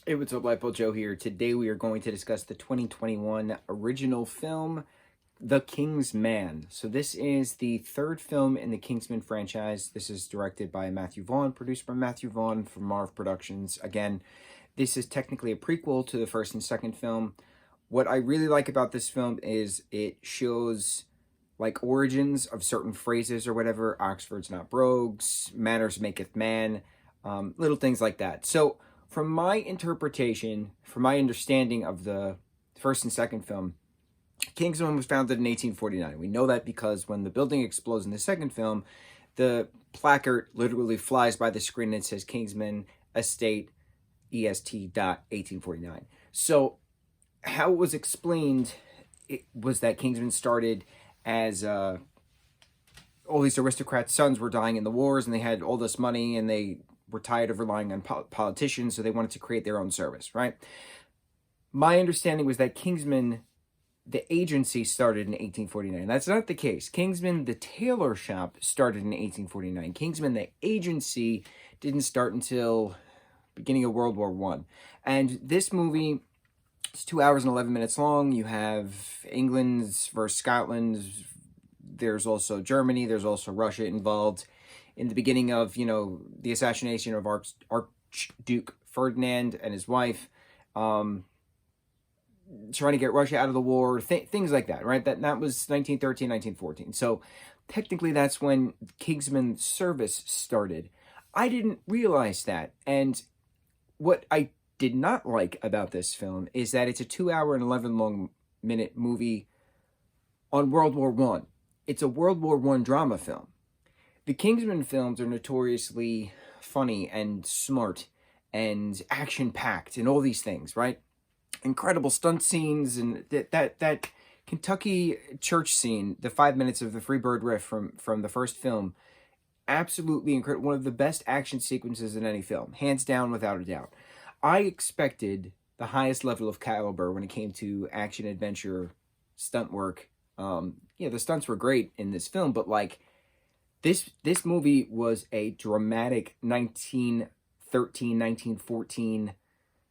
Hey, what's up, lightboltjoe here. Today we are going to discuss the 2021 original film, The King's Man. So this is the third film in the Kingsman franchise. This is directed by Matthew Vaughn, produced by Matthew Vaughn from Marv Productions. Again, this is technically a prequel to the first and second film. What I really like about this film is it shows like origins of certain phrases or whatever. Oxford's not brogues, manners maketh man, little things like that. So from my interpretation, from my understanding of the first and second film, Kingsman was founded in 1849. We know that because when the building explodes in the second film, the placard literally flies by the screen and it says Kingsman Estate EST 1849. So how it was explained, it was that Kingsman started as all these aristocrats' sons were dying in the wars and they had all this money and they were tired of relying on politicians, so they wanted to create their own service, right? My understanding was that Kingsman, the agency, started in 1849. That's not the case. Kingsman, the tailor shop, started in 1849. Kingsman, the agency, didn't start until beginning of World War I. And this movie is 2 hours and 11 minutes long. You have England's versus Scotland. There's also Germany. There's also Russia involved. In the beginning of, the assassination of Archduke Ferdinand and his wife, trying to get Russia out of the war, things like that, right? That was 1913, 1914. So technically that's when Kingsman's service started. I didn't realize that. And what I did not like about this film is that it's a 2 hour and 11 minute movie on World War I. It's a World War I drama film. The Kingsman films are notoriously funny and smart and action-packed and all these things, right? Incredible stunt scenes and that Kentucky church scene, the 5 minutes of the Freebird riff from the first film, absolutely incredible. One of the best action sequences in any film, hands down, without a doubt. I expected the highest level of caliber when it came to action-adventure stunt work. The stunts were great in this film, but like, This movie was a dramatic 1913, 1914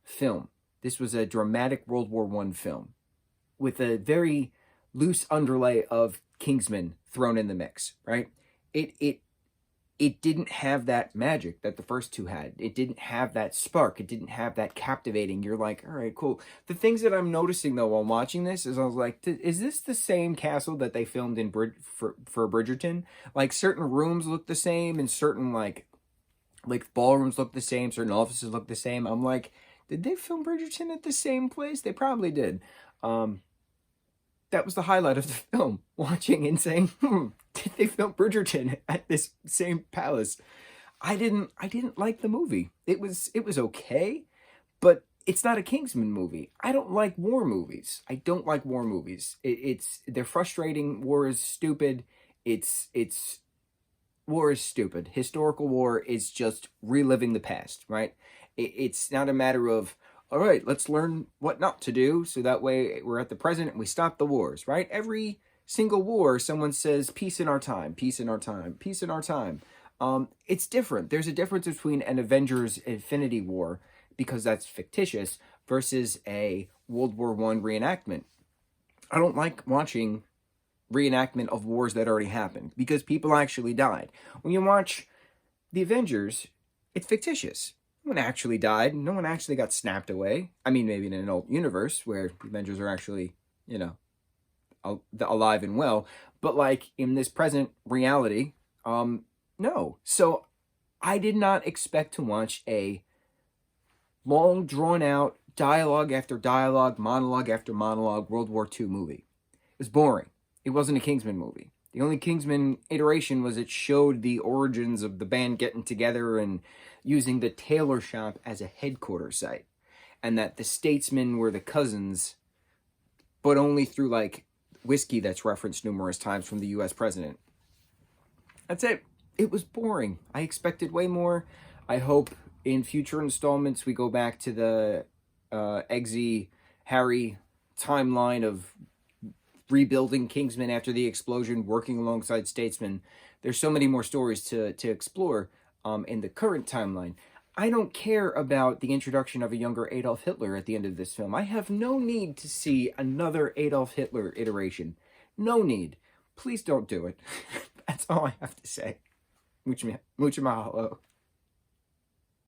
film. This was a dramatic World War I film with a very loose underlay of Kingsman thrown in the mix, right? It didn't have that magic that the first two had. It didn't have that spark. It didn't have that captivating. You're like, all right, cool. The things that I'm noticing, though, while watching this is I was like, is this the same castle that they filmed in for Bridgerton? Like, certain rooms look the same and certain, like ballrooms look the same. Certain offices look the same. I'm like, did they film Bridgerton at the same place? They probably did. That was the highlight of the film, watching and saying, did they film Bridgerton at this same palace? I didn't like the movie. It was okay, but it's not a Kingsman movie. I don't like war movies. They're frustrating. War is stupid. War is stupid. Historical war is just reliving the past, right? It's not a matter of, all right, let's learn what not to do so that way we're at the present and we stop the wars, right? Every single war, someone says, peace in our time, peace in our time, peace in our time. It's different. There's a difference between an Avengers Infinity War, because that's fictitious, versus a World War I reenactment. I don't like watching reenactment of wars that already happened because people actually died. When you watch the Avengers, it's fictitious. No one actually died. No one actually got snapped away. I mean, maybe in an old universe where the Avengers are actually, alive and well. But like in this present reality, no. So I did not expect to watch a long, drawn-out, dialogue after dialogue, monologue after monologue World War II movie. It was boring. It wasn't a Kingsman movie. The only Kingsman iteration was it showed the origins of the band getting together and using the tailor shop as a headquarters site. And that the statesmen were the cousins, but only through, like, whiskey that's referenced numerous times from the U.S. president. That's it. It was boring. I expected way more. I hope in future installments we go back to the Eggsy Harry timeline of rebuilding Kingsman after the explosion, working alongside statesmen. There's so many more stories to explore in the current timeline. I don't care about the introduction of a younger Adolf Hitler at the end of this film. I have no need to see another Adolf Hitler iteration. No need. Please don't do it. That's all I have to say. Mucho mahalo.